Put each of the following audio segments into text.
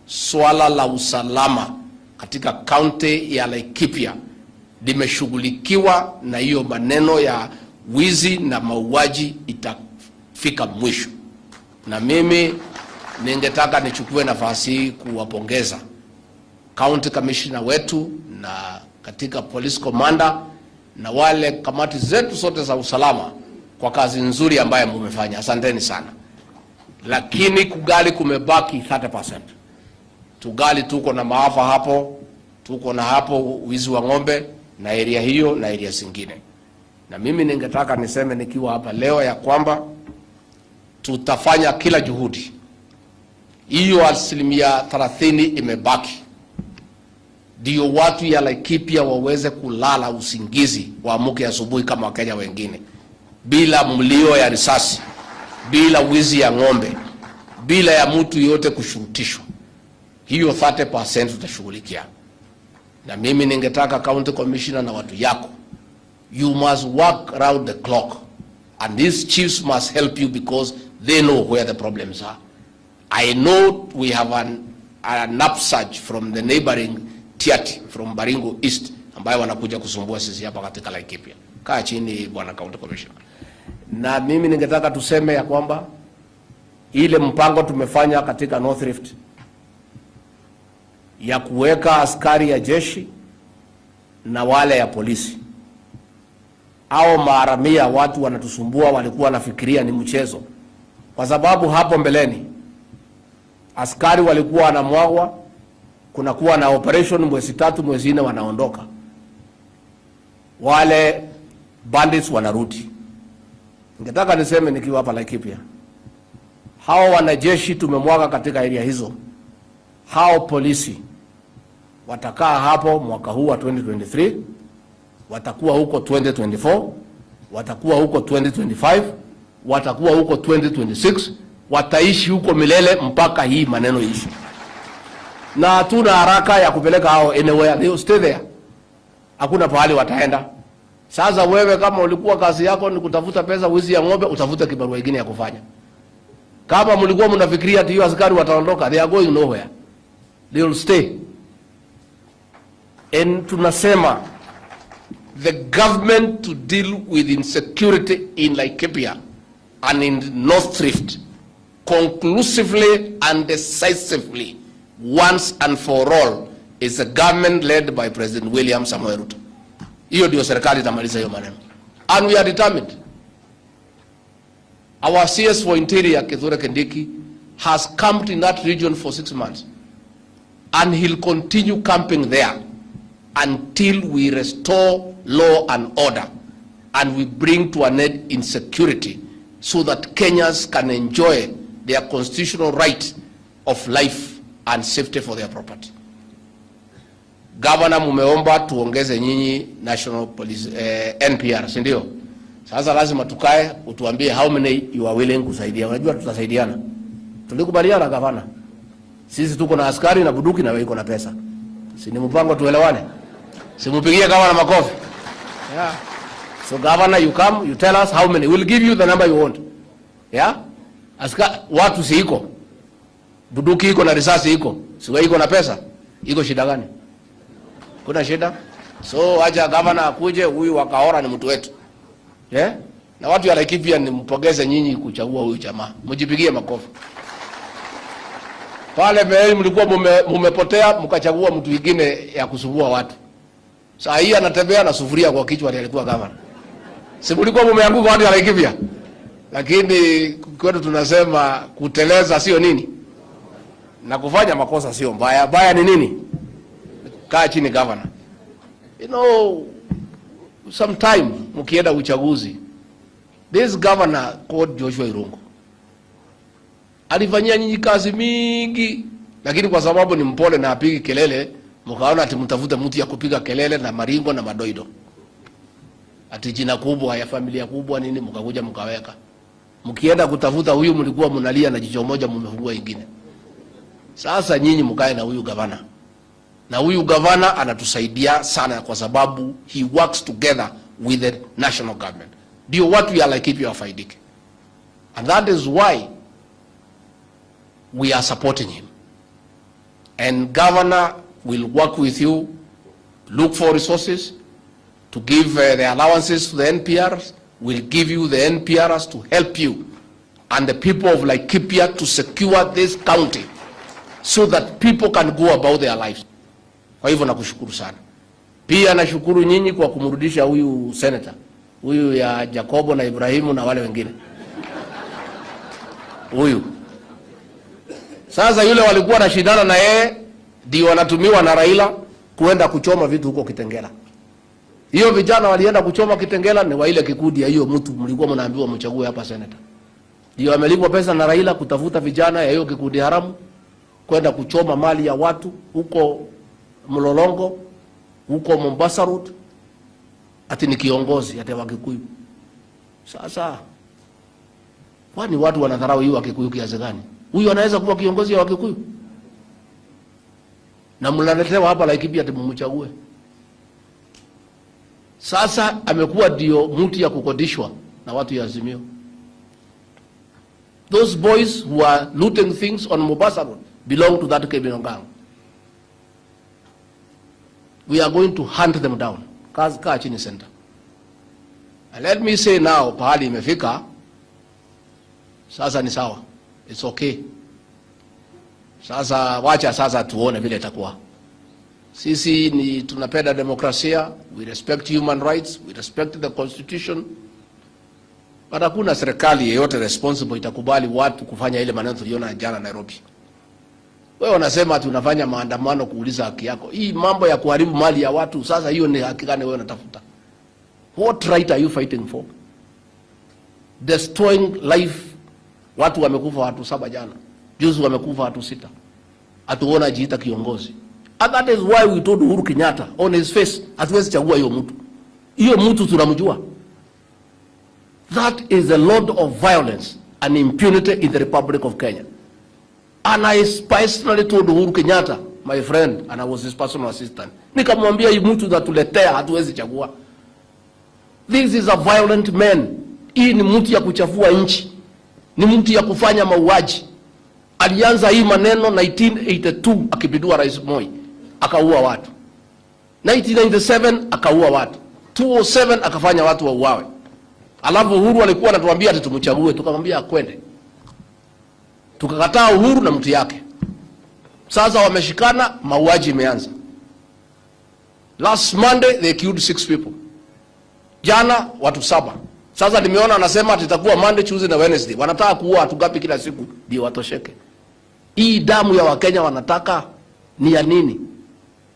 swala la usalama katika kaunti ya Laikipia limeshughulikiwa, na hiyo maneno ya wizi na mauaji itafika mwisho. Na mimi ningetaka nichukue nafasi hii kuwapongeza county commissioner wetu na katika police commander na wale kamati zetu zote za usalama kwa kazi nzuri ambayo mmefanya. Asanteni sana. Lakini kugali kumebaki 30%. Tugali tuko na maafa hapo, tuko na hapo wizi wa ng'ombe na area hiyo na area zingine. Na mimi ningetaka niseme nikiwa hapa leo ya kwamba tutafanya kila juhudi. Hiyo 30% imebaki, ndio watu ya Laikipia waweze kulala usingizi, waamuke asubuhi kama Wakenya wengine, bila mlio ya risasi, bila wizi ya ng'ombe, bila ya mtu yote kushurutishwa. Hiyo 30% tutashughulikia. Na mimi ningetaka county commissioner na watu yako, you must work around the clock, and these chiefs must help you because they know where the problems are. I know we have an upsurge from the neighboring Tiati, from Baringo East, ambayo wanakuja kusumbua sisi hapa katika Laikipia. Kaa chini bwana county commissioner. Na mimi ningetaka tuseme ya kwamba ile mpango tumefanya katika North Rift ya kuweka askari ya jeshi na wale ya polisi, au maharamia watu wanatusumbua walikuwa wanafikiria ni mchezo, kwa sababu hapo mbeleni askari walikuwa wanamwagwa, kunakuwa na operation mwezi 3 mwezi 4 wanaondoka, wale bandits wanarudi. Ningetaka niseme nikiwa hapa Laikipia, hao wanajeshi tumemwaga katika area hizo, hao polisi watakaa hapo mwaka huu wa 2023, watakuwa huko 2024, watakuwa huko 2025, watakuwa huko 2026, wataishi huko milele mpaka hii maneno ishi. Na hatuna haraka ya kupeleka hao anywhere, they will stay there. Hakuna pahali wataenda. Sasa wewe kama ulikuwa kazi yako ni kutafuta pesa, wizi ya ng'ombe, utafuta kibarua kingine ya kufanya. Kama mlikuwa mnafikiria ati askari wataondoka, they are going nowhere. They will stay. And tunasema the government to deal with insecurity in Laikipia and in North Rift conclusively and decisively once and for all is a government led by President William Samoei Ruto. Hiyo ndio serikali itamaliza hiyo maneno. And we are determined. Our CS for Interior, Kithure Kindiki, has camped in that region for 6 months. And he'll continue camping there until we restore law and order and we bring to an end insecurity so that Kenyans can enjoy their constitutional right of life and safety for their property. Governor, mumeomba tuongeze nyinyi National Police NPR, si ndio? Sasa lazima tukae utuambie how many you are willing kusaidia. Unajua tutasaidiana. Tulikubaliana governor. Sisi tuko na askari na buduki na wewe uko na pesa. Si ni mpango tuelewane? Simupigie governor makofi. Yeah. So governor, you come, you tell us how many. We'll give you the number you want. Yeah? Watu si iko. Buduki iko na risasi iko. Si wewe iko na pesa? Iko shida gani? Kuna shida? So acha governor akuje, huyu wakaora ni mtu wetu. Yeah? Na watu ya Laikipia nimpongeze nyinyi kuchagua huyu jamaa. Mjipigie makofi. Pale mbele mlikuwa mumepotea mkachagua mtu mwingine ya kusumbua watu. Saa hii anatembea na sufuria kwa kichwa, alikuwa governor. Si mlikuwa mumeanguka watu ya Laikipia? Lakini kwetu tunasema kuteleza sio nini? Na kufanya makosa sio mbaya. Baya ni nini? Kaa chini governor. You know, sometime mkienda uchaguzi, this governor called Joshua Irungu alifanyia nyinyi kazi mingi, lakini kwa sababu ni mpole na apigi kelele, mkaona ati mtafuta mtu ya kupiga kelele na maringo na madoido. Ati jina kubwa ya familia kubwa nini, mkakuja mkaweka. Mkienda kutafuta huyu mlikuwa mnalia na jicho moja mmefungua ingine. Sasa nyinyi mkae na huyu gavana. Na huyu gavana anatusaidia sana kwa sababu he works together with the national government. Ndio watu ya Laikipia wafaidike. And that is why we are supporting him. and governor will work with you, look for resources to give the allowances to the NPRs, will give you the NPRs to help you and the people of Laikipia to secure this county so that people can go about their lives. Kwa hivyo nakushukuru sana. Pia nashukuru nyinyi kwa kumrudisha huyu senator, huyu ya Jacobo na Ibrahimu na wale wengine. Huyu. Sasa yule walikuwa na shindana na yeye ndio wanatumiwa na Raila kuenda kuchoma vitu huko Kitengela. Hiyo vijana walienda kuchoma Kitengela ni wa ile kikundi ya hiyo mtu mlikuwa mnaambiwa mchague hapa senator. Ndio amelipwa pesa na Raila kutafuta vijana ya hiyo kikundi haramu kwenda kuchoma mali ya watu huko Mlolongo, huko Mombasa Road. Ati ni kiongozi ati wa Kikuyu. Sasa kwani watu wanadharau hiyo wa Kikuyu kiasi gani? Huyu anaweza kuwa kiongozi wa Kikuyu? Na mnaletewa hapa Laikipia ati mumchague. Sasa amekuwa ndio mtu ya kukodishwa na watu ya Azimio. Those boys who are looting things on Mombasa Road belong to that criminal gang. We are going to hunt them down. Kaa chini center. And let me say now, pahali imefika, sasa ni sawa. It's okay. Sasa wacha sasa tuone vile itakuwa. Sisi ni tunapenda demokrasia, we respect human rights, we respect the constitution. But hakuna serikali yeyote responsible itakubali watu kufanya ile maneno tuliona jana Nairobi. Wewe unasema tunafanya maandamano kuuliza haki yako. Hii mambo ya kuharibu mali ya watu, sasa hiyo ni haki gani wewe unatafuta? What right are you fighting for? Destroying life. Watu wamekufa watu 7 jana. Juzi wamekufa watu 6. Atuona jiita kiongozi. And that is why we told Uhuru Kenyatta on his face, hatuwezi chagua hiyo mtu. Hiyo mtu tunamjua. That is the lord of violence and impunity in the Republic of Kenya. And I personally told Uhuru Kenyatta, my friend, and I was his personal assistant, nikamwambia hii mtu tuletea hatuwezi chagua. This is a violent man. Hii ni mtu ya kuchafua nchi. Ni mtu ya kufanya mauaji. Alianza hii maneno 1982 akipindua Rais Moi, akaua watu. 1997 akaua watu. 2007 akafanya watu wauawe. Alafu Uhuru alikuwa anatuambia ati tumchague, tukamwambia akwende. Tukakataa Uhuru na mtu yake. Sasa wameshikana, mauaji imeanza. Last Monday they killed 6 people. Jana watu 7. Sasa nimeona anasema tutakuwa Monday, Tuesday na Wednesday. Wanataka kuua watu gapi kila siku ndio watosheke? Hii damu ya Wakenya wanataka ni ya nini?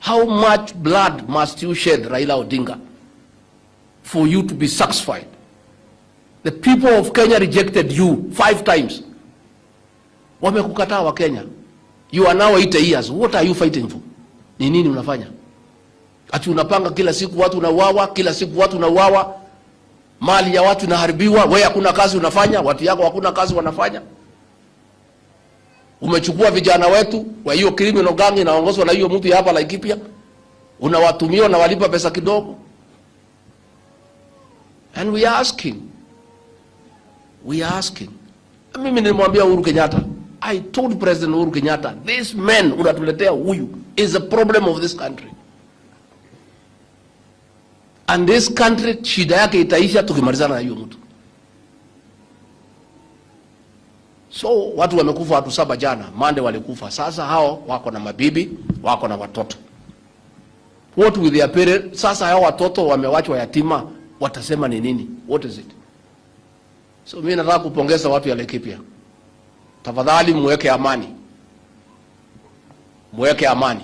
How much blood must you shed, Raila Odinga, for you to be satisfied? The people of Kenya rejected you 5 times. Wamekukataa wa Kenya. You are now 80 years. What are you fighting for? Ni nini unafanya? Ati unapanga kila siku watu wanauawa, kila siku watu wanauawa, mali ya watu inaharibiwa, wewe hakuna kazi unafanya, watu yako hakuna kazi wanafanya. Umechukua vijana wetu wa hiyo criminal gang inaongozwa na hiyo mtu hapa Laikipia. Unawatumia na walipa pesa kidogo. And we are asking. Mimi nilimwambia Uhuru Kenyatta, I told President Uhuru Kenyatta, this man unatuletea huyu is a problem of this country. And this country shida yake itaisha tukimalizana na hiyo mtu. So watu wamekufa watu 7 jana, Monday walikufa. Sasa hao wako na mabibi, wako na watoto. What with their parents? Sasa hao watoto wamewachwa yatima, watasema ni nini? What is it? So mimi nataka kupongeza watu ya Laikipia. Tafadhali muweke amani. Muweke amani.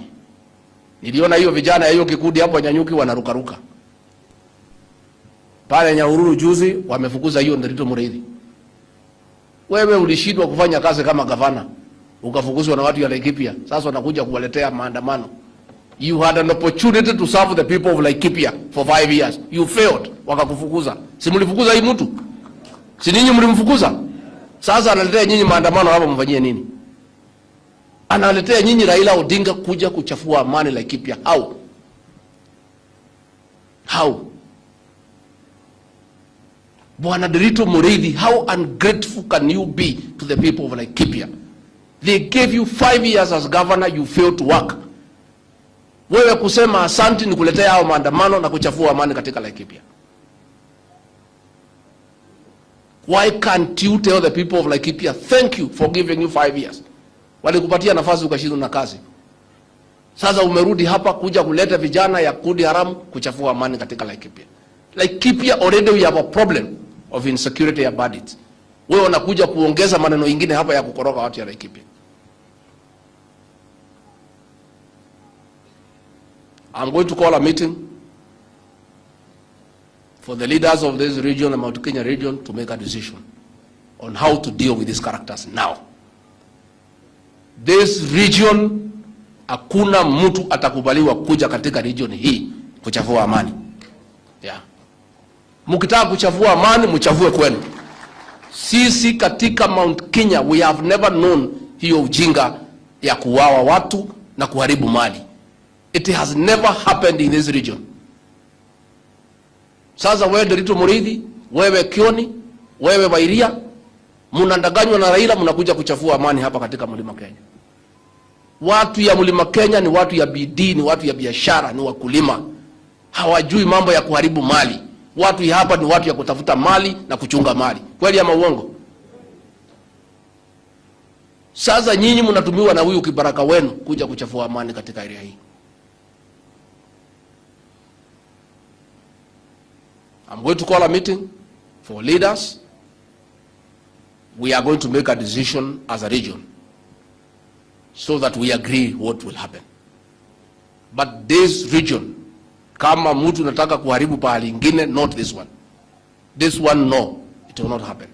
Niliona hiyo vijana ya hiyo kikundi hapo Nyanyuki wanarukaruka. Pale Nyahururu juzi wamefukuza hiyo Nderitu Mureithi. Wewe ulishindwa kufanya kazi kama gavana, ukafukuzwa na watu ya Laikipia. Sasa wanakuja kuwaletea maandamano. You had an opportunity to serve the people of Laikipia for 5 years. You failed, wakakufukuza. Si mlifukuza hii mtu? Si ninyi mlimfukuza? Sasa analetea nyinyi maandamano hapa mfanyie nini? Analetea nyinyi Raila Odinga kuja kuchafua amani Laikipia. How? Bwana Nderitu Mureithi, how ungrateful can you be to the people of Laikipia? They gave you 5 years as governor, you failed to work. Wewe kusema asanti ni kuletea hao maandamano na kuchafua amani katika Laikipia. Why can't you tell the people of Laikipia, thank you for giving you 5 years? Walikupatia nafasi ukashindwa na kazi. Sasa umerudi hapa kuja kuleta vijana ya kundi haramu kuchafua amani katika Laikipia. Laikipia already we have a problem of insecurity ya bandits. Wewe unakuja kuongeza maneno mengine hapa ya kukoroga watu ya Laikipia. I'm going to call a meeting for the leaders of this region, the Mount Kenya region, to make a decision on how to deal with these characters now. This region, hakuna mtu atakubaliwa kuja katika region hii kuchafua amani. Yeah. Mkitaka kuchafua amani, mchafue kwenu. Sisi katika Mount Kenya, we have never known hiyo ujinga ya kuwawa watu na kuharibu mali. It has never happened in this region. Sasa wewe Derito Murithi, wewe Kioni, wewe Wairia, mnandanganywa na Raila, mnakuja kuchafua amani hapa katika Mlima Kenya. Watu ya Mlima Kenya ni watu ya bidii, ni watu ya biashara, ni wakulima. Hawajui mambo ya kuharibu mali. Watu ya hapa ni watu ya kutafuta mali na kuchunga mali. Kweli ama uongo? Sasa nyinyi mnatumiwa na huyu kibaraka wenu kuja kuchafua amani katika area hii. I'm going to call a meeting for leaders. We are going to make a decision as a region so that we agree what will happen. But this region, kama mtu nataka kuharibu pahali ingine, not this one. This one, no, it will not happen.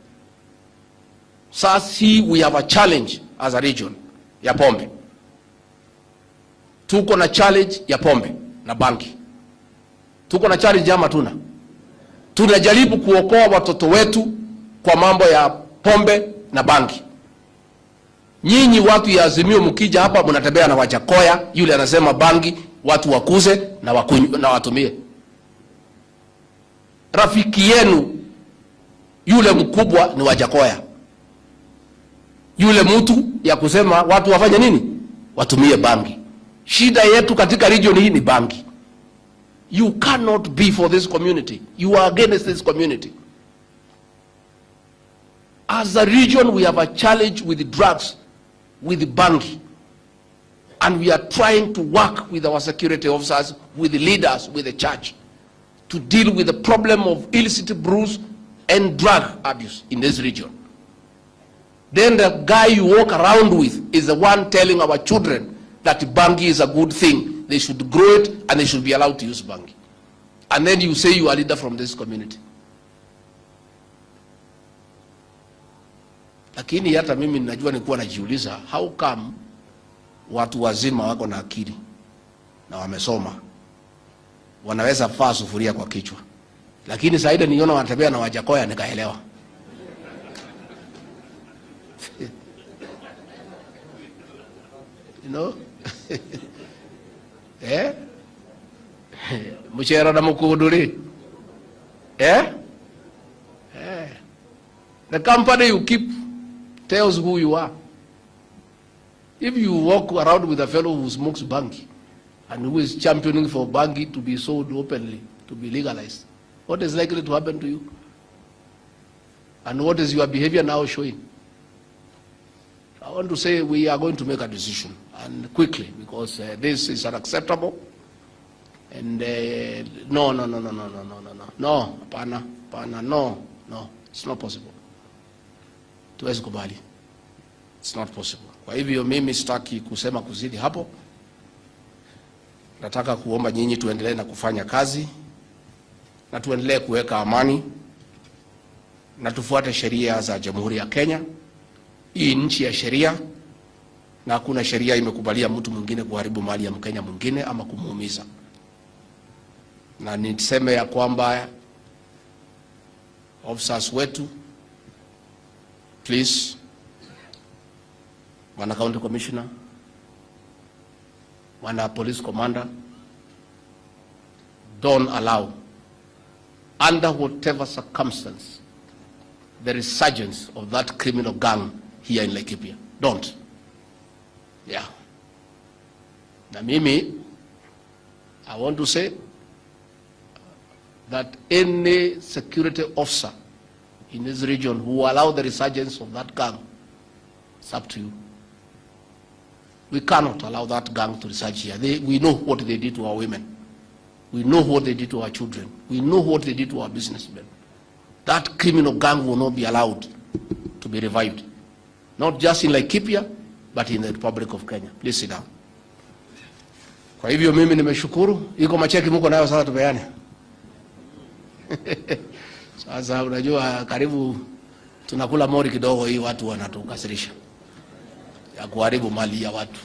Sasa we have a challenge as a region ya pombe. Tuko na challenge ya pombe na banki. Tuko na challenge ya matuna. Tunajaribu kuokoa watoto wetu kwa mambo ya pombe na banki. Nyinyi watu ya Azimio mkija hapa mnatembea na Wajakoya, yule anasema bangi watu wakuze na watumie. Rafiki yenu yule mkubwa ni Wajakoya. Yule mtu ya kusema watu wafanye nini? Watumie bangi. Shida yetu katika region hii ni bangi. You cannot be for this community. You are against this community. As a region, we have a challenge with drugs, with bangi. And we are trying to work with our security officers, with the leaders, with the church, to deal with the problem of illicit brews and drug abuse in this region. Then the guy you walk around with is the one telling our children that bangi is a good thing. They should grow it and they should be allowed to use bangi. And then you say you are a leader from this community. Lakini hata mimi ninajua nilikuwa najiuliza, how come watu wazima wako na akili na wamesoma wanaweza faa sufuria kwa kichwa, lakini saida niona wanatembea na Wajakoya nikaelewa. You know? Eh? Mchera na mukuduri. Eh? Eh. The company you keep tells who you are. If you walk around with a fellow who smokes bangi and who is championing for bangi to be sold openly, to be legalized, what is likely to happen to you? And what is your behavior now showing? I want to say we are going to make a decision, and quickly, because this is unacceptable. And no, it's not possible. Tuwezi kubali. It's not possible. Kwa hivyo mimi sitaki kusema kuzidi hapo. Nataka kuomba nyinyi tuendelee na kufanya kazi na tuendelee kuweka amani na tufuate sheria za Jamhuri ya Kenya. Hii nchi ya sheria na hakuna sheria imekubalia mtu mwingine kuharibu mali ya Mkenya mwingine ama kumuumiza. Na niseme ya kwamba officers wetu, please, wana county commissioner, wana police commander, don't allow, under whatever circumstance, the resurgence of that criminal gang here in Laikipia. Don't. Yeah. Na mimi, I want to say that any security officer in this region who allow the resurgence of that gang, it's up to you. We cannot allow that gang to resurge here. We know what they did to our women. We know what they did to our children. We know what they did to our businessmen. That criminal gang will not be allowed to be revived. Not just in Laikipia, but in the Republic of Kenya. Please sit down. Kwa hivyo mimi nimeshukuru. Iko macheki mko nayo sasa tupeane. Sasa unajua karibu tunakula mori kidogo, hii watu wanatukasirisha ya kuharibu mali ya watu.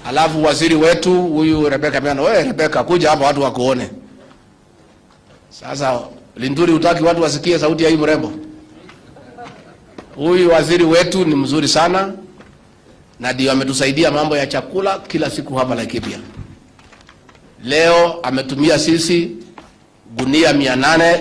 Alafu waziri wetu huyu Rebecca Miano, wewe Rebecca kuja hapa watu wakuone. Sasa Linduri utaki watu wasikie sauti ya hii mrembo. Huyu waziri wetu ni mzuri sana na ndio ametusaidia mambo ya chakula kila siku hapa Laikipia. Leo ametumia sisi gunia 800